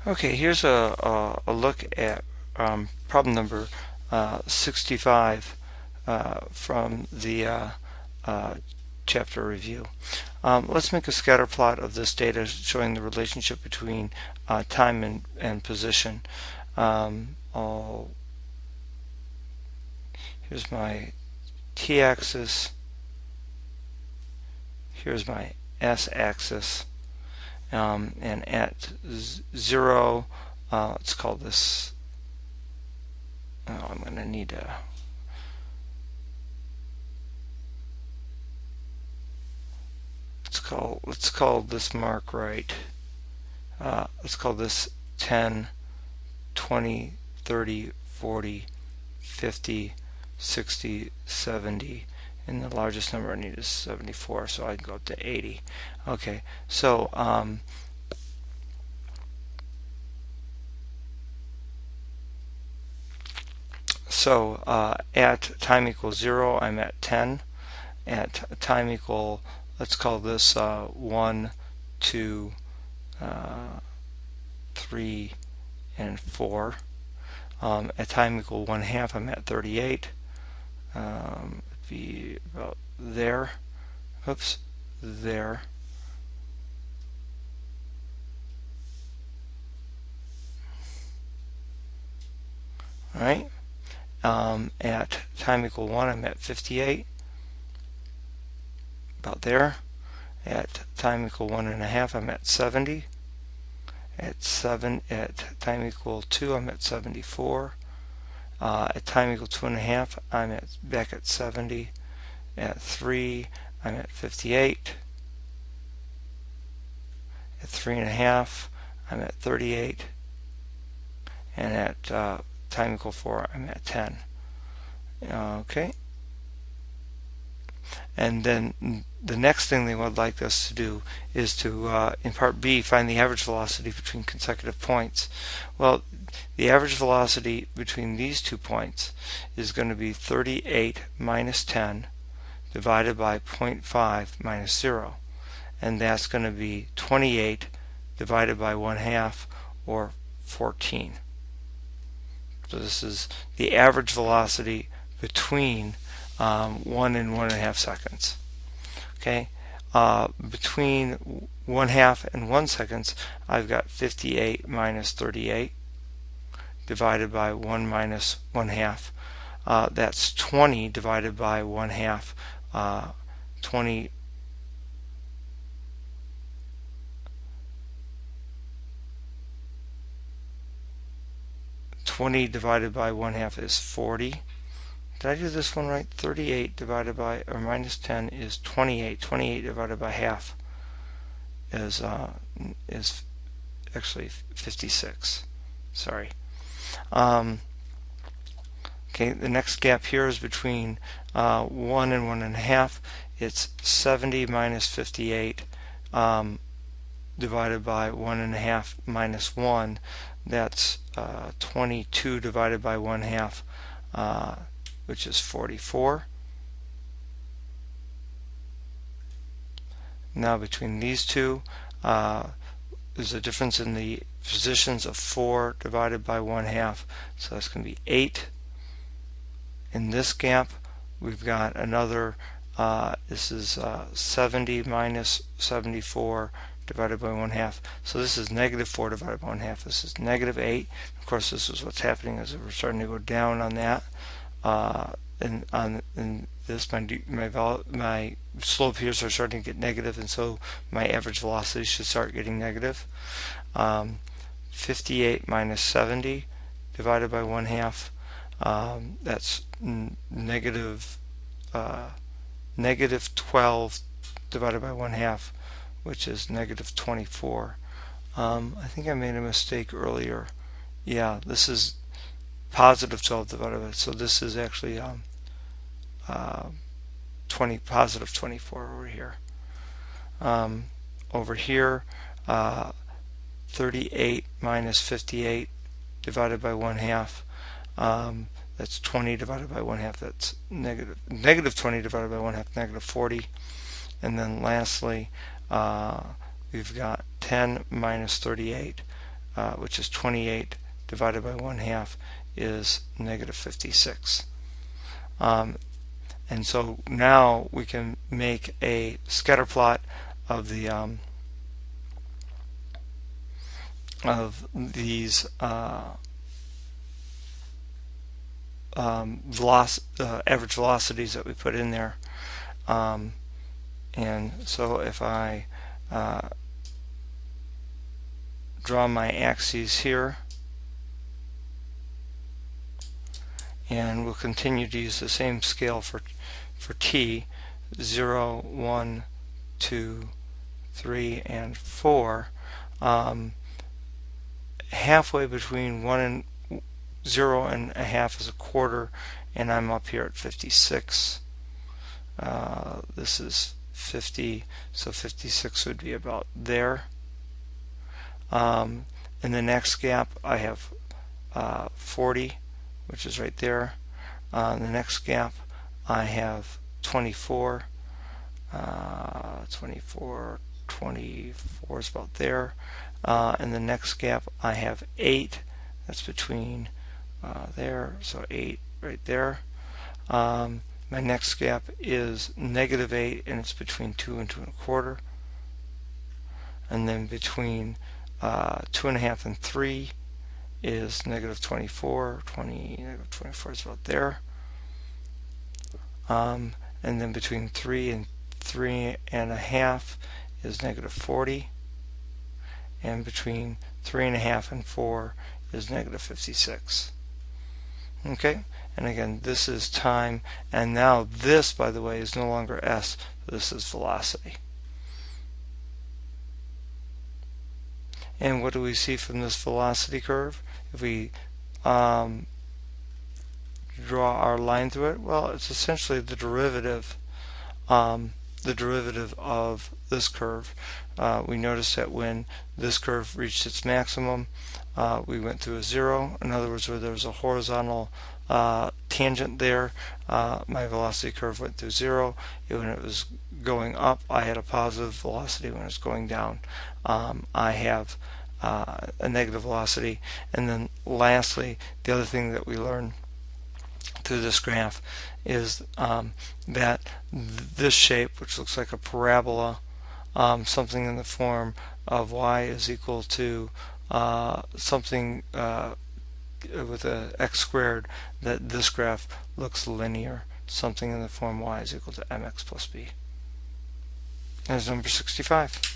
Okay, here's a look at problem number 65 from the chapter review. Let's make a scatter plot of this data showing the relationship between time and position. Here's my t-axis, here's my s-axis. And at 0, let's call this, I'm going to need a, let's call this mark right. Let's call this 10, 20, 30, 40, 50, 60, 70. And the largest number I need is 74, so I can go up to 80. Okay, so at time equals 0, I'm at 10. At time equal, let's call this 1, 2, 3, and 4. At time equal 1/2, I'm at 38. Be about there. Oops, there. All right. At time equal 1, I'm at 58. About there. At time equal 1.5, I'm at 70. At time equal 2, I'm at 74. At time equal 2.5, I'm back at 70. At 3, I'm at 58. At 3.5, I'm at 38. And at time equal 4, I'm at 10. Okay. And then the next thing they would like us to do is to, in part B, find the average velocity between consecutive points. Well, the average velocity between these 2 points is going to be 38 minus 10 divided by 0.5 minus 0. And that's going to be 28 divided by 1/2, or 14. So this is the average velocity between 1 and 1.5 seconds. Okay, between 1/2 and 1 seconds, I've got 58 minus 38 divided by 1 minus 1/2. That's 20 divided by 1/2. 20 divided by 1/2 is 40. Did I do this one right? 38 divided by, or minus 10 is 28. 28 divided by half is actually 56. Sorry. Okay, the next gap here is between 1 and 1.5. It's 70 minus 58 divided by 1.5 minus 1. That's 22 divided by 1/2, which is 44. Now between these two, there's a difference in the positions of 4 divided by 1/2, so that's going to be 8. In this gap, we've got another, this is 70 minus 74 divided by 1/2. So this is negative 4 divided by 1/2. This is negative 8. Of course, this is what's happening as we're starting to go down on that. And on this, my slope here are starting to get negative, and so my average velocity should start getting negative. 58 minus 70 divided by 1/2. That's negative 12 divided by 1/2, which is negative 24. I think I made a mistake earlier. Yeah, this is positive 12 divided by, so this is actually positive 24 over here. Over here, 38 minus 58 divided by 1/2. That's 20 divided by 1/2. That's negative 20 divided by 1/2, negative 40. And then lastly, we've got 10 minus 38 which is 28 divided by 1/2, is negative 56. And so now we can make a scatter plot of the of these average velocities that we put in there. And so if I draw my axes here, and we'll continue to use the same scale for t, 0, 1, 2, 3, and 4. Halfway between 1 and 0 and a half is a quarter, and I'm up here at 56. This is 50, so 56 would be about there. In the next gap I have 40, which is right there. In the next gap I have 24. 24 is about there. In the next gap I have 8. That's between there, so 8 right there. My next gap is negative 8, and it's between 2 and 2 1/4. And then between 2 1/2 and 3 is negative 24. Negative 24 is about there. And then between 3 and 3 1/2 is negative 40. And between 3 1/2 and 4 is negative 56. Okay, and again, this is time, and now this, by the way, is no longer s, this is velocity. And what do we see from this velocity curve? If we draw our line through it, well, it's essentially the derivative of this curve. We noticed that when this curve reached its maximum, we went through a 0. In other words, where there was a horizontal tangent there, my velocity curve went through 0. When it was going up, I had a positive velocity. When it was going down, I have a negative velocity. And then lastly, the other thing that we learned through this graph is that this shape, which looks like a parabola, something in the form of y is equal to something with a x squared, that this graph looks linear, something in the form y is equal to mx plus b. That's number 65.